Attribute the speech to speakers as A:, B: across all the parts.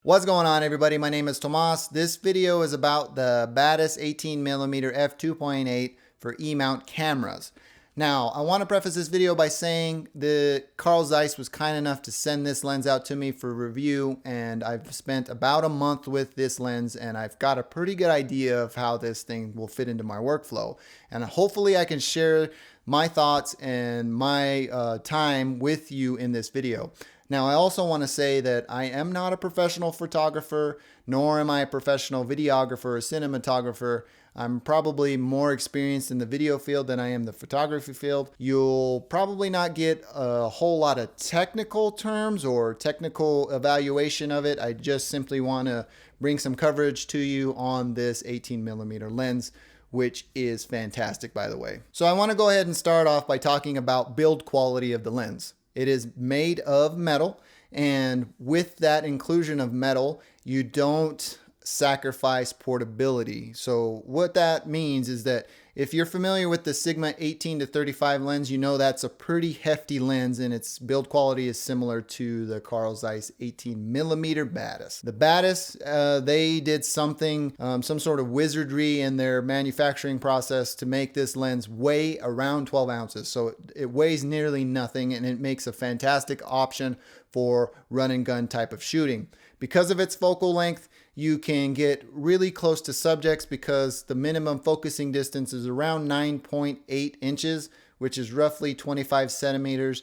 A: What's going on, everybody? My name is Tomas. This video is about the Batis 18mm f2.8 for E-mount cameras. Now, I want to preface this video by saying that Carl Zeiss was kind enough to send this lens out to me for review, and I've spent about a month with this lens, and I've got a pretty good idea of how this thing will fit into my workflow. And hopefully I can share my thoughts and my time with you in this video. Now, I also want to say that I am not a professional photographer, nor am I a professional videographer or cinematographer. I'm probably more experienced in the video field than I am the photography field. You'll probably not get a whole lot of technical terms or technical evaluation of it. I just simply want to bring some coverage to you on this 18mm lens, which is fantastic, by the way. So I want to go ahead and start off by talking about build quality of the lens. It is made of metal, and with that inclusion of metal, you don't sacrifice portability. So what that means is that if you're familiar with the Sigma 18-35 lens, you know that's a pretty hefty lens, and its build quality is similar to the Carl Zeiss 18mm Batis. The Batis, they did something, some sort of wizardry in their manufacturing process to make this lens weigh around 12 ounces. So it weighs nearly nothing, and it makes a fantastic option for run and gun type of shooting. Because of its focal length, you can get really close to subjects because the minimum focusing distance is around 9.8 inches, which is roughly 25 centimeters,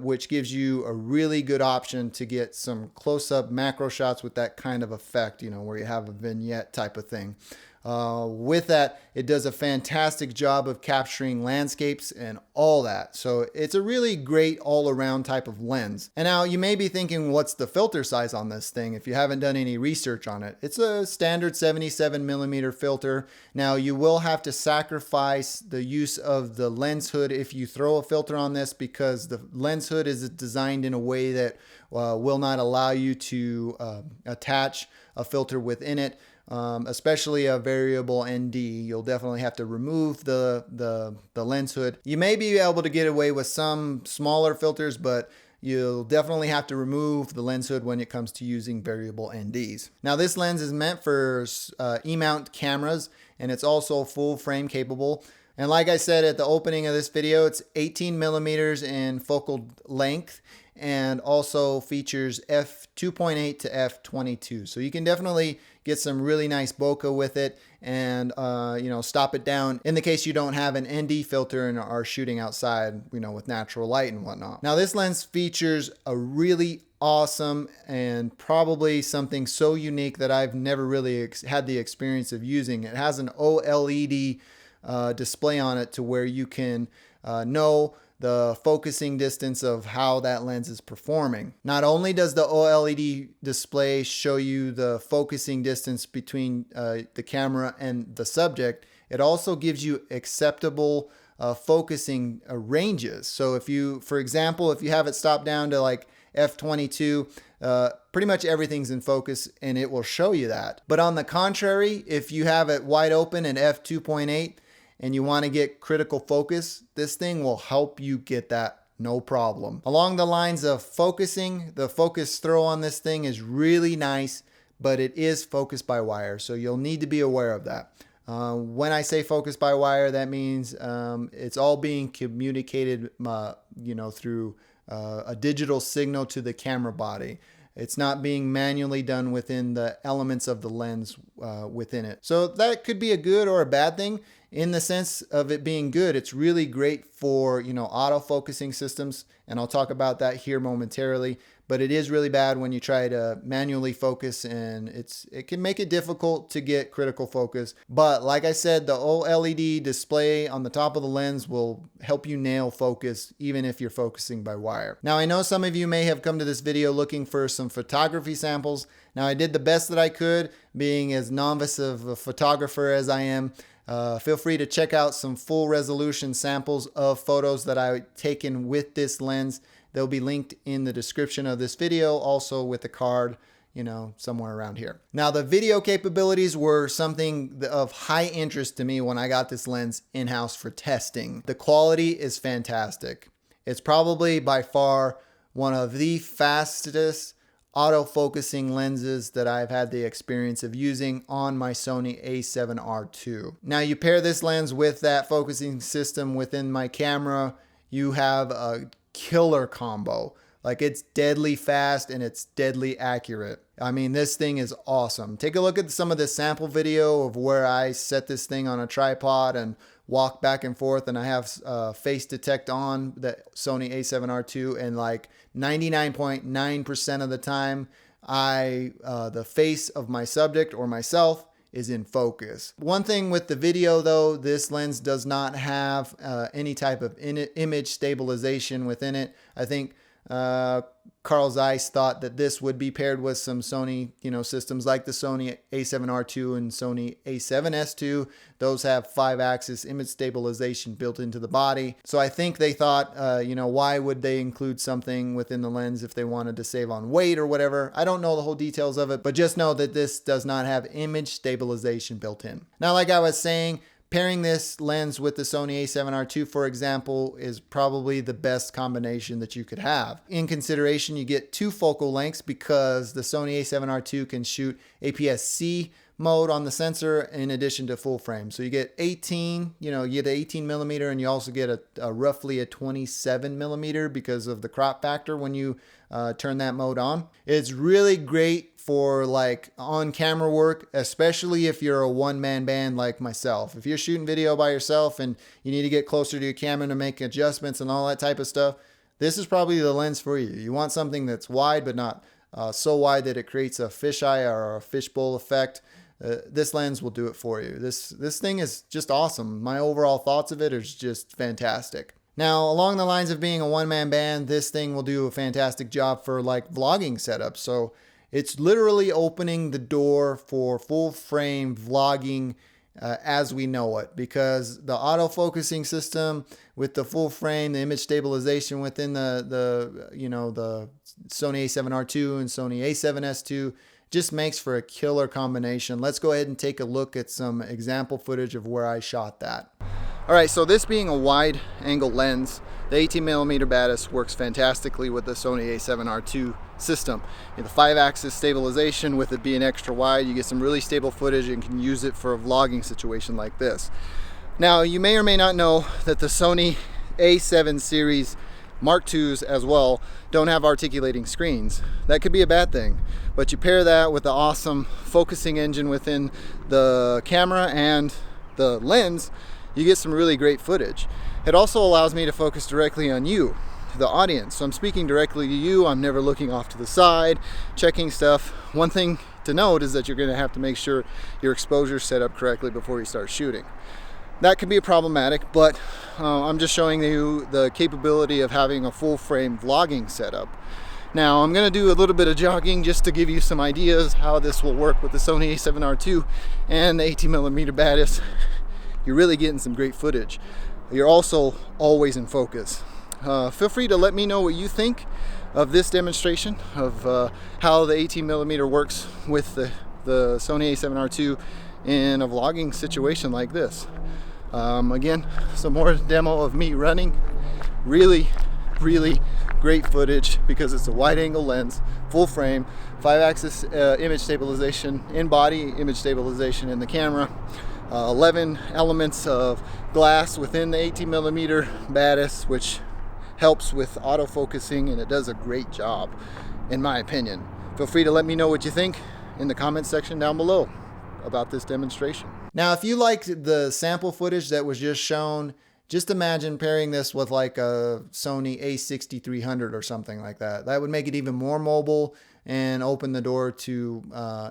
A: which gives you a really good option to get some close-up macro shots with that kind of effect, you know, where you have a vignette type of thing. With that, it does a fantastic job of capturing landscapes and all that. So it's a really great all-around type of lens. And now you may be thinking, what's the filter size on this thing if you haven't done any research on it? It's a standard 77mm filter. Now you will have to sacrifice the use of the lens hood if you throw a filter on this, because the lens hood is designed in a way that will not allow you to attach a filter within it. Especially a variable ND. You'll definitely have to remove the lens hood. You may be able to get away with some smaller filters, but you'll definitely have to remove the lens hood when it comes to using variable NDs. Now, this lens is meant for E-mount cameras, and it's also full frame capable. And like I said at the opening of this video, it's 18mm in focal length, and also features f2.8 to f22. So you can definitely get some really nice bokeh with it, and stop it down in the case you don't have an ND filter and are shooting outside, with natural light and whatnot. Now, this lens features a really awesome and probably something so unique that I've never really had the experience of using. It has an OLED display on it to where you can know the focusing distance of how that lens is performing. Not only does the OLED display show you the focusing distance between the camera and the subject, it also gives you acceptable focusing ranges. So if you, for example, if you have it stopped down to like f22, pretty much everything's in focus, and it will show you that. But on the contrary, if you have it wide open at f2.8, and you want to get critical focus, this thing will help you get that, no problem. Along the lines of focusing, the focus throw on this thing is really nice, but it is focus by wire, so you'll need to be aware of that. When I say focus by wire, that means it's all being communicated through a digital signal to the camera body. It's not being manually done within the elements of the lens within it. So that could be a good or a bad thing. In the sense of it being good, it's really great for, autofocusing systems, and I'll talk about that here momentarily. But it is really bad when you try to manually focus, and it can make it difficult to get critical focus. But like I said, the OLED display on the top of the lens will help you nail focus even if you're focusing by wire. Now, I know some of you may have come to this video looking for some photography samples. Now, I did the best that I could, being as novice of a photographer as I am. Feel free to check out some full resolution samples of photos that I've taken with this lens. They'll be linked in the description of this video, also with a card, somewhere around here. Now, the video capabilities were something of high interest to me when I got this lens in-house for testing. The quality is fantastic. It's probably by far one of the fastest autofocusing lenses that I've had the experience of using on my Sony a7R II. Now you pair this lens with that focusing system within my camera, you have a killer combo. Like, it's deadly fast and it's deadly accurate. I mean, this thing is awesome. Take a look at some of the sample video of where I set this thing on a tripod and walk back and forth, and I have face detect on the Sony a7R II, and like 99.9% of the time, the face of my subject or myself is in focus. One thing with the video though, this lens does not have any type of image stabilization within it. I think Carl Zeiss thought that this would be paired with some Sony, systems like the Sony a7R II and Sony a7S II. Those have 5-axis image stabilization built into the body. So I think they thought, why would they include something within the lens if they wanted to save on weight or whatever? I don't know the whole details of it, but just know that this does not have image stabilization built in. Now, like I was saying, pairing this lens with the Sony a7R II, for example, is probably the best combination that you could have. In consideration, you get 2 focal lengths because the Sony a7R II can shoot APS-C mode on the sensor in addition to full frame. So you get 18, you get 18 millimeter, and you also get a roughly a 27 millimeter because of the crop factor when you turn that mode on. It's really great for like on camera work, especially if you're a one-man band like myself. If you're shooting video by yourself and you need to get closer to your camera to make adjustments and all that type of stuff, this is probably the lens for you. You want something that's wide but not so wide that it creates a fisheye or a fishbowl effect. This lens will do it for you. This thing is just awesome. My overall thoughts of it are just fantastic. Now, along the lines of being a one-man band, this thing will do a fantastic job for like vlogging setups. So it's literally opening the door for full frame vlogging as we know it, because the autofocusing system with the full frame, the image stabilization within the Sony a7R II and Sony a7S II just makes for a killer combination. Let's go ahead and take a look at some example footage of where I shot that. All right, so this being a wide angle lens, the 18mm Batis works fantastically with the Sony a7R II system. The 5-axis stabilization, with it being extra wide, you get some really stable footage and can use it for a vlogging situation like this. Now, you may or may not know that the Sony a7 series Mark IIs as well don't have articulating screens. That could be a bad thing, but you pair that with the awesome focusing engine within the camera and the lens, you get some really great footage. It also allows me to focus directly on you, the audience. So I'm speaking directly to you. I'm never looking off to the side, checking stuff. One thing to note is that you're going to have to make sure your exposure is set up correctly before you start shooting. That can be problematic, but I'm just showing you the capability of having a full frame vlogging setup. Now, I'm going to do a little bit of jogging just to give you some ideas how this will work with the Sony a7R II and the 18mm Batis. You're really getting some great footage. You're also always in focus. Feel free to let me know what you think of this demonstration of how the 18mm works with the Sony a7R II in a vlogging situation like this. Again, some more demo of me running. Really great footage because it's a wide angle lens, full frame, 5-axis image stabilization, in-body image stabilization in the camera. 11 elements of glass within the 18mm Batis, which helps with autofocusing, and it does a great job in my opinion. Feel free to let me know what you think in the comment section down below about this demonstration. Now, if you liked the sample footage that was just shown, just imagine pairing this with like a Sony a6300 or something like that. That would make it even more mobile and open the door to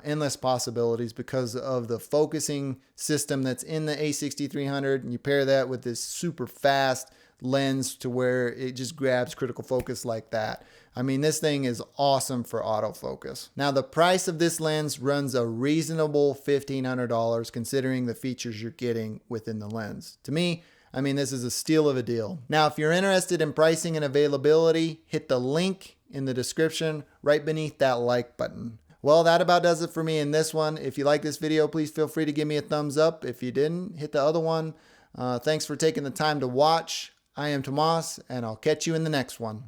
A: endless possibilities because of the focusing system that's in the a6300. And you pair that with this super fast lens to where it just grabs critical focus like that. I mean, this thing is awesome for autofocus. Now, the price of this lens runs a reasonable $1,500 considering the features you're getting within the lens. To me, I mean, this is a steal of a deal. Now, if you're interested in pricing and availability, hit the link in the description right beneath that like button. Well, that about does it for me in this one. If you like this video, please feel free to give me a thumbs up. If you didn't, hit the other one. Thanks for taking the time to watch. I am Tomas, and I'll catch you in the next one.